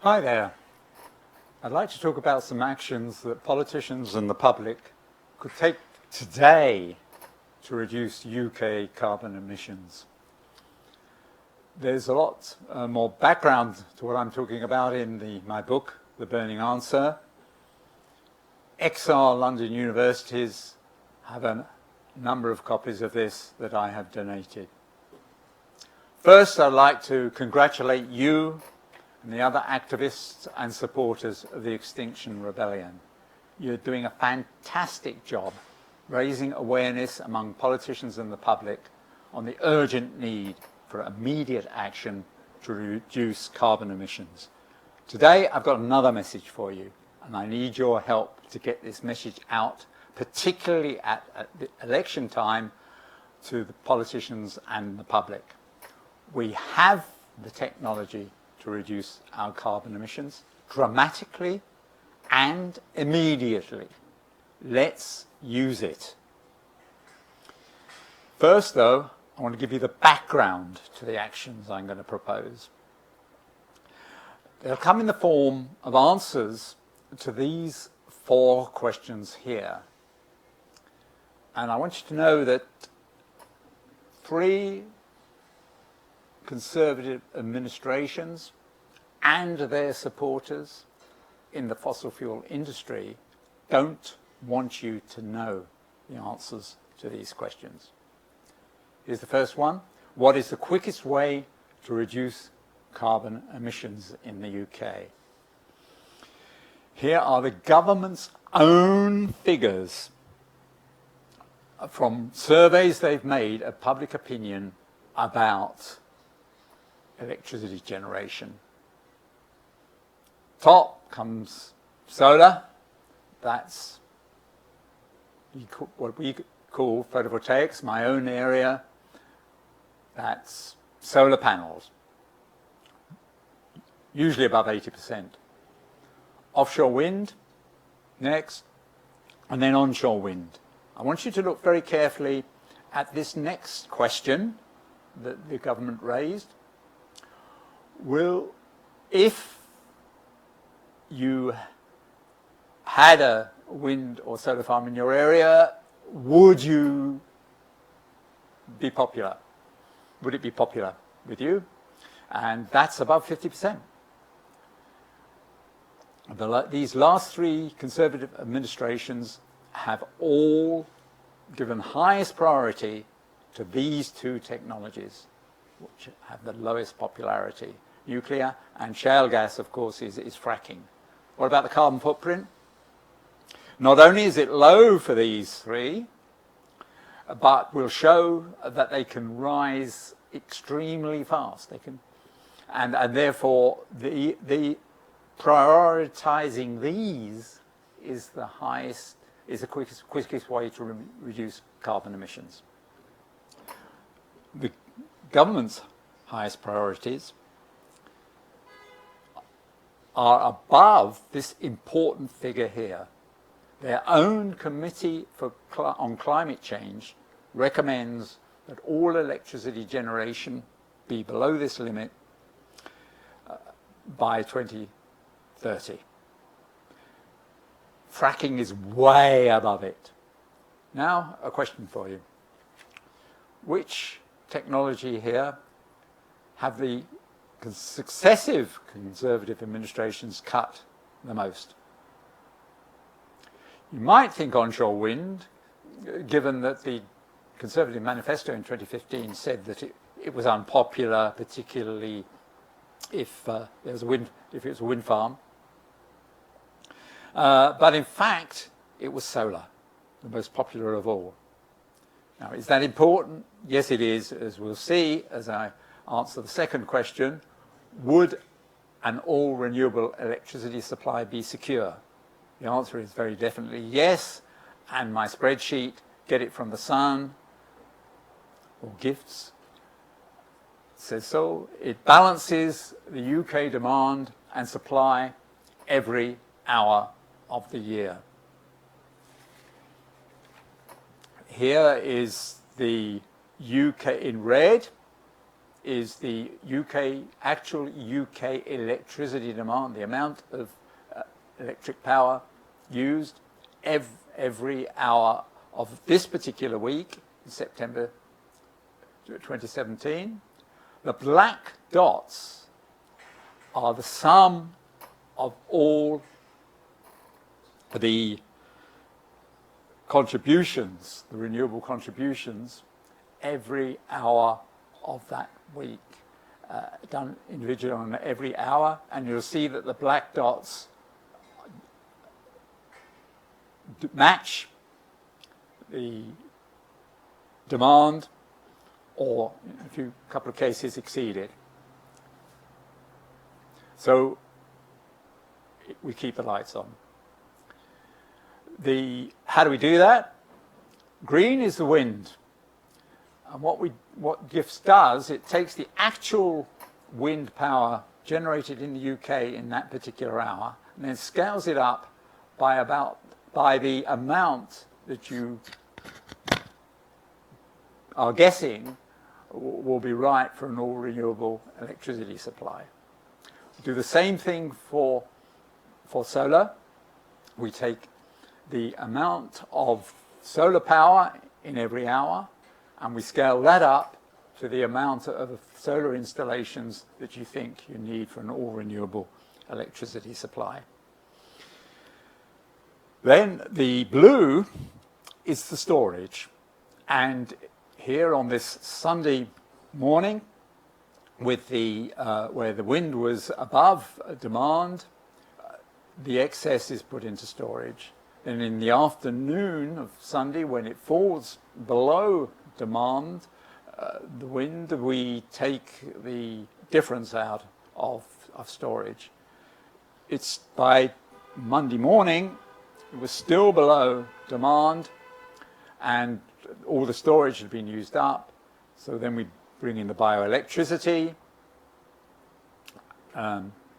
Hi there. I'd like to talk about some actions that politicians and the public could take today to reduce UK carbon emissions. There's a lot more background to what I'm talking about in my book, The Burning Answer. XR London universities have a number of copies of this that I have donated. First, I'd like to congratulate you and the other activists and supporters of the Extinction Rebellion. You're doing a fantastic job raising awareness among politicians and the public on the urgent need for immediate action to reduce carbon emissions. Today, I've got another message for you, and I need your help to get this message out, particularly at the election time, to the politicians and the public. We have the technology to reduce our carbon emissions dramatically and immediately. Let's use it. First, though, I want to give you the background to the actions I'm going to propose. They'll come in the form of answers to these 4 questions here. And I want you to know that 3 Conservative administrations and their supporters in the fossil fuel industry don't want you to know the answers to these questions. Here's the first one. What is the quickest way to reduce carbon emissions in the UK? Here are the government's own figures from surveys they've made of public opinion about electricity generation. Top comes solar. That's what we call photovoltaics. My own area, that's solar panels, usually above 80%. Offshore wind, next, and then onshore wind. I want you to look very carefully at this next question that the government raised. If you had a wind or solar farm in your area, would you be popular? Would it be popular with you? And that's above 50%. These last 3 Conservative administrations have all given highest priority to these 2 technologies, which have the lowest popularity. Nuclear and shale gas, of course, is fracking. What about the carbon footprint? Not only is it low for these 3, but will show that they can rise extremely fast. And therefore, the prioritizing these is the quickest way to reduce carbon emissions. The government's highest priorities are above this important figure here. Their own Committee on Climate Change recommends that all electricity generation be below this limit by 2030. Fracking is way above it. Now, a question for you. Which technology here have the successive Conservative administrations cut the most? You might think onshore wind, given that the Conservative manifesto in 2015 said that it was unpopular, particularly if it was a wind farm. But in fact, it was solar, the most popular of all. Now, is that important? Yes, it is, as we'll see as I answer the second question. Would an all-renewable electricity supply be secure? The answer is very definitely yes, and my spreadsheet, Get It From the Sun, or GIFTS, says so. It balances the UK demand and supply every hour of the year. Here is the UK in red is the actual UK electricity demand, the amount of electric power used every hour of this particular week, in September 2017. The black dots are the sum of all the contributions, the renewable contributions, every hour of that week, done individually on every hour, and you'll see that the black dots match the demand, or in a couple of cases exceed it. So we keep the lights on. How do we do that? Green is the wind. And what GIFS does, it takes the actual wind power generated in the UK in that particular hour and then scales it up by the amount that you are guessing will be right for an all-renewable electricity supply. We do the same thing for solar. We take the amount of solar power in every hour and we scale that up to the amount of solar installations that you think you need for an all-renewable electricity supply. Then the blue is the storage. And here on this Sunday morning, with where the wind was above demand, the excess is put into storage. Then in the afternoon of Sunday, when it falls below demand, the wind, we take the difference out of storage. It's by Monday morning, it was still below demand, and all the storage had been used up. So then we bring in the bioelectricity,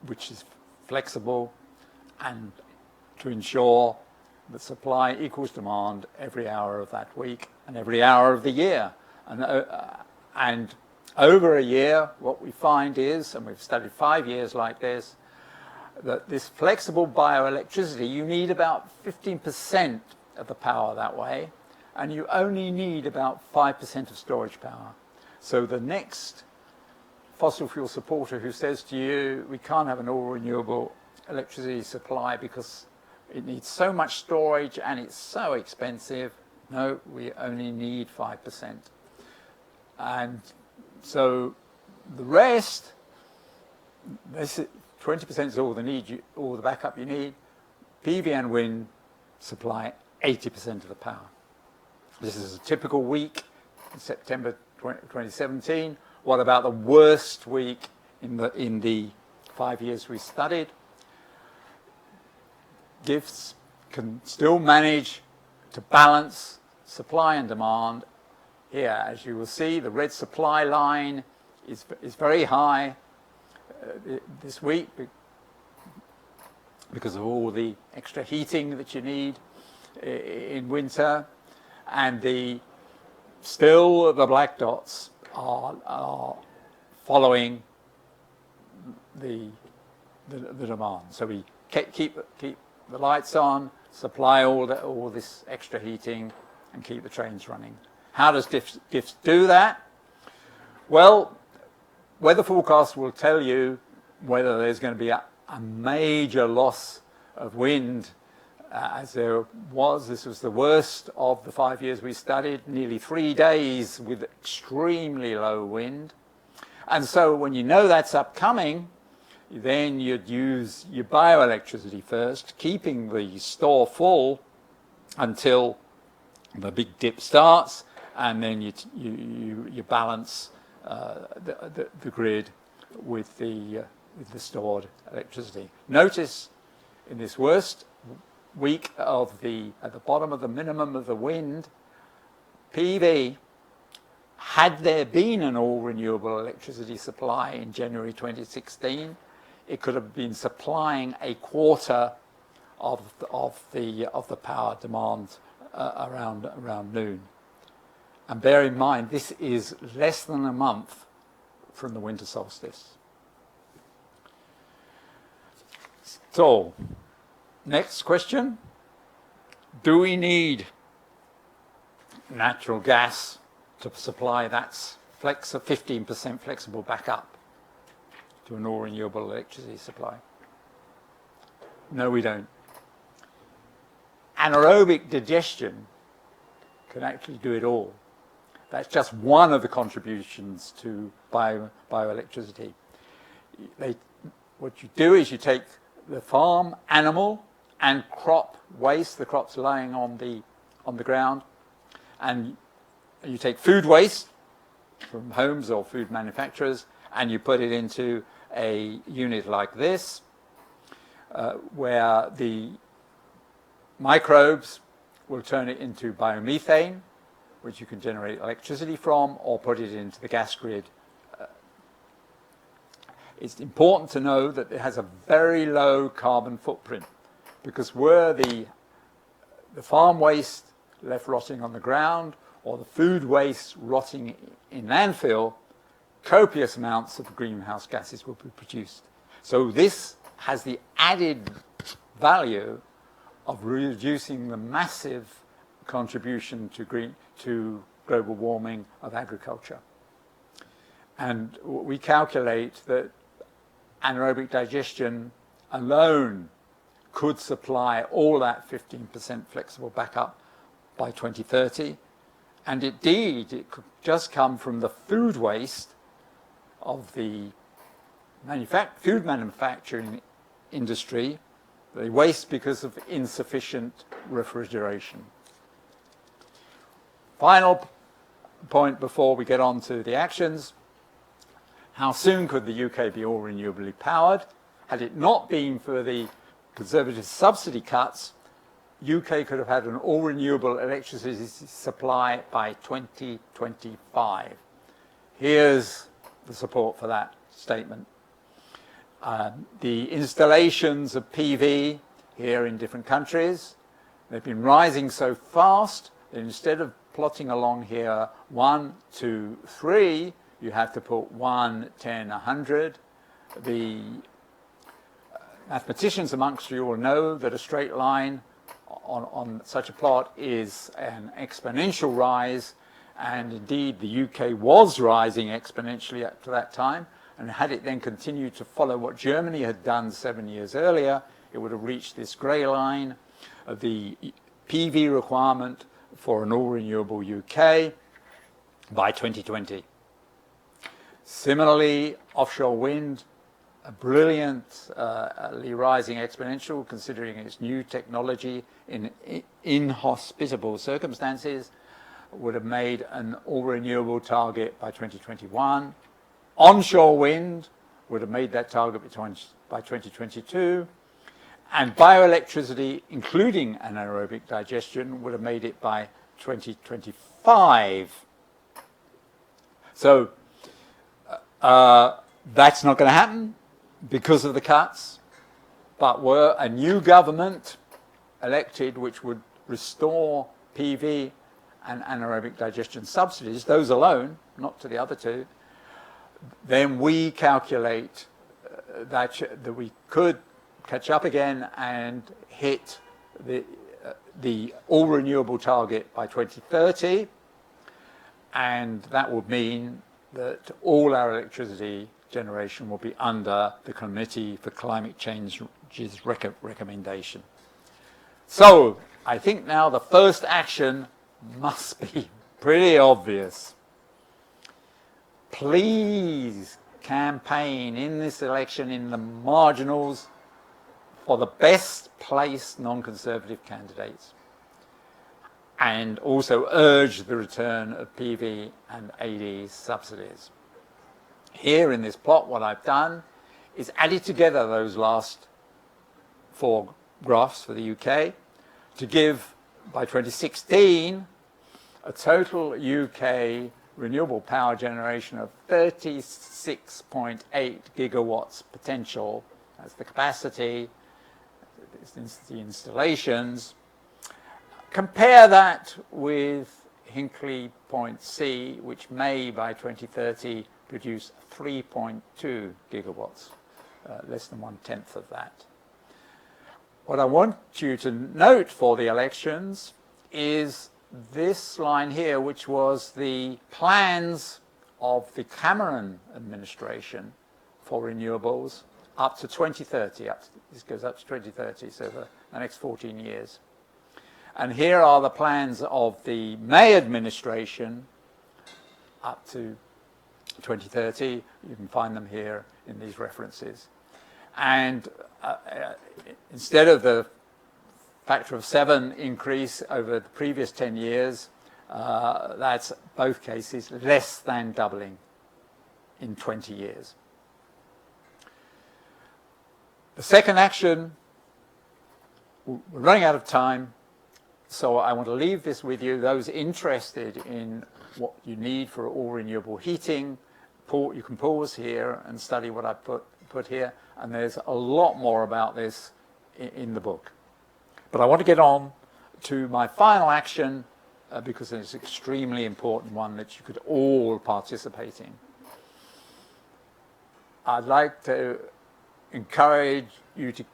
which is flexible, and to ensure that supply equals demand every hour of that week and every hour of the year. And over a year, what we find is, and we've studied 5 years like this, that this flexible bioelectricity, you need about 15% of the power that way, and you only need about 5% of storage power. So the next fossil fuel supporter who says to you, we can't have an all-renewable electricity supply because it needs so much storage and it's so expensive, no, we only need 5%. And so the rest, 20% is all the backup you need. PV and wind supply 80% of the power. This is a typical week in September 2017. What about the worst week in the 5 years we studied? GIFS can still manage to balance supply and demand. Here, as you will see, the red supply line is very high this week because of all the extra heating that you need in winter, and still the black dots are following the demand. So we keep the lights on, supply all this extra heating, and keep the trains running. How does GIFS do that? Well, weather forecasts will tell you whether there's going to be a major loss of wind, as there was. This was the worst of the 5 years we studied, nearly 3 days with extremely low wind. And so when you know that's upcoming, then you'd use your bioelectricity first, keeping the store full until the big dip starts, and then you balance the grid with the stored electricity. Notice in this worst week at the bottom of the minimum of the wind, PV, had there been an all-renewable electricity supply in January 2016, it could have been supplying a quarter of the power demand around noon. And bear in mind, this is less than a month from the winter solstice. So, next question. Do we need natural gas to supply that 15% flexible backup to an all-renewable electricity supply? No, we don't. Anaerobic digestion can actually do it all. That's just one of the contributions to bioelectricity. What you do is you take the farm animal and crop waste, the crops lying on the ground, and you take food waste from homes or food manufacturers, and you put it into a unit like this, where the microbes will turn it into biomethane, which you can generate electricity from, or put it into the gas grid. It's important to know that it has a very low carbon footprint, because were the farm waste left rotting on the ground or the food waste rotting in landfill, copious amounts of greenhouse gases will be produced. So this has the added value of reducing the massive contribution to global warming of agriculture. And we calculate that anaerobic digestion alone could supply all that 15% flexible backup by 2030. And indeed, it could just come from the food waste of the food manufacturing industry, the waste because of insufficient refrigeration. Final point before we get on to the actions. How soon could the UK be all renewably powered? Had it not been for the Conservative subsidy cuts, UK could have had an all renewable electricity supply by 2025. Here's the support for that statement. The installations of PV here in different countries, they've been rising so fast that instead of plotting along here 1, 2, 3, you have to put 1, 10, 100. The mathematicians amongst you will know that a straight line on such a plot is an exponential rise, and indeed the UK was rising exponentially up to that time, and had it then continued to follow what Germany had done 7 years earlier, it would have reached this grey line of the PV requirement for an all-renewable UK by 2020. Similarly, offshore wind, a brilliantly rising exponential considering its new technology in inhospitable circumstances, would have made an all-renewable target by 2021. Onshore wind would have made that target by 2022. And bioelectricity, including anaerobic digestion, would have made it by 2025. So that's not going to happen because of the cuts. But were a new government elected which would restore PV and anaerobic digestion subsidies, those alone, not to the other two, then we calculate that we could catch up again and hit the all-renewable target by 2030, and that would mean that all our electricity generation will be under the Committee for Climate Change's recommendation. So I think now the first action must be pretty obvious. Please campaign in this election in the marginals for the best placed non-Conservative candidates, and also urge the return of PV and AD subsidies. Here in this plot, what I've done is added together those last 4 graphs for the UK to give, by 2016, a total UK renewable power generation of 36.8 gigawatts potential. That's the capacity, the installations. Compare that with Hinkley Point C, which may by 2030 produce 3.2 gigawatts, less than 1/10 of that. What I want you to note for the elections is this line here, which was the plans of the Cameron administration for renewables up to 2030. This goes up to 2030, so for the next 14 years. And here are the plans of the May administration up to 2030. You can find them here in these references. And instead of the factor of 7 increase over the previous 10 years, that's both cases less than doubling in 20 years. The second action, we're running out of time, so I want to leave this with you. Those interested in what you need for all renewable heating, you can pause here and study what I put here, and there's a lot more about this in the book. But I want to get on to my final action because it's an extremely important one that you could all participate in. I'd like to encourage you to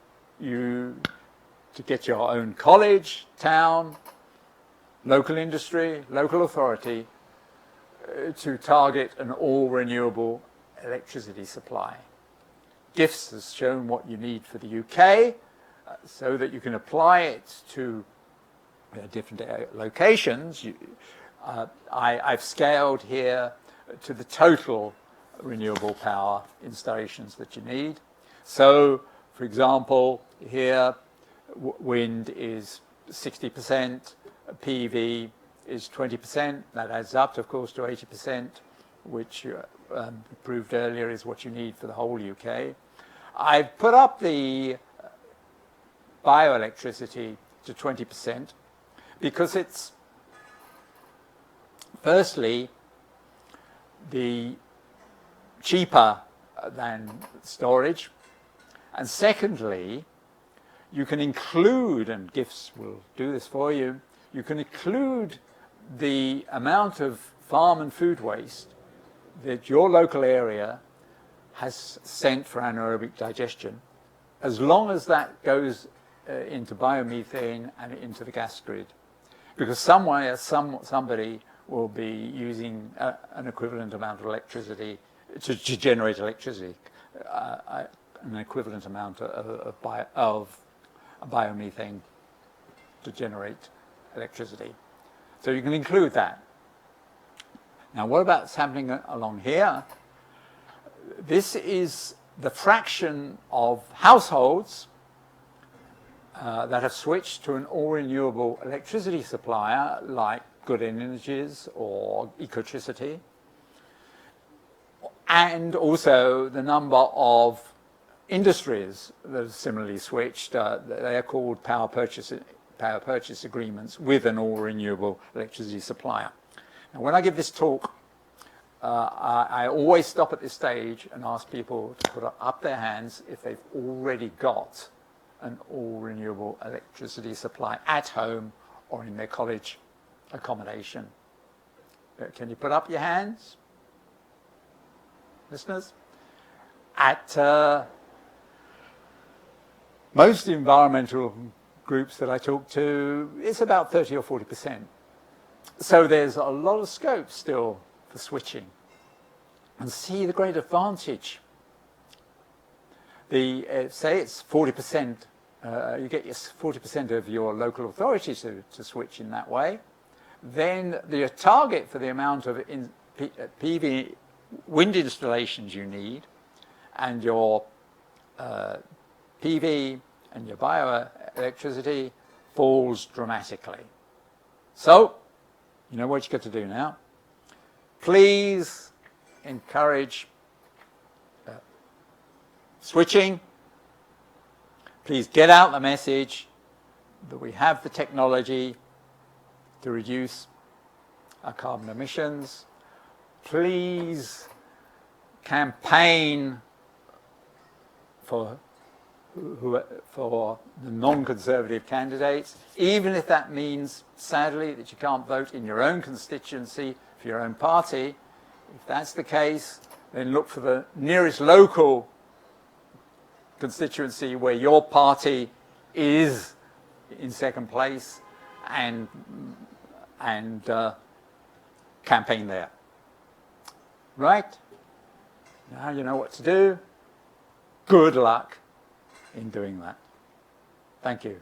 get your own college, town, local industry, local authority to target an all-renewable electricity supply. GIFS has shown what you need for the UK so that you can apply it to different locations. I've scaled here to the total renewable power installations that you need. So, for example, here wind is 60%, PV is 20%. That adds up, of course, to 80%, which proved earlier is what you need for the whole UK. I've put up the bioelectricity to 20% because it's, firstly, the cheaper than storage, and secondly, you can include, and GIFS will do this for you, you can include the amount of farm and food waste that your local area has sent for anaerobic digestion, as long as that goes into biomethane and into the gas grid. Because somewhere, somebody will be using an equivalent amount of electricity to generate electricity, an equivalent amount of biomethane to generate electricity. So you can include that. Now, what about what's happening along here? This is the fraction of households that have switched to an all-renewable electricity supplier like Good Energies or Ecotricity, and also the number of industries that have similarly switched. They are called power purchase agreements with an all-renewable electricity supplier. Now, when I give this talk, I always stop at this stage and ask people to put up their hands if they've already got an all-renewable electricity supply at home or in their college accommodation. Can you put up your hands, listeners? At most environmental groups that I talk to, it's about 30 or 40%. So there's a lot of scope still for switching. And see the great advantage. Say it's 40%, you get your 40% of your local authority to switch in that way. Then the target for the amount of PV wind installations you need, and your PV and your bioelectricity falls dramatically. So, you know what you've got to do now. Please encourage switching. Please get out the message that we have the technology to reduce our carbon emissions. Please campaign for the non-conservative candidates, even if that means, sadly, that you can't vote in your own constituency for your own party. If that's the case, then look for the nearest local constituency where your party is in second place and campaign there. Right? Now you know what to do. Good luck in doing that. Thank you.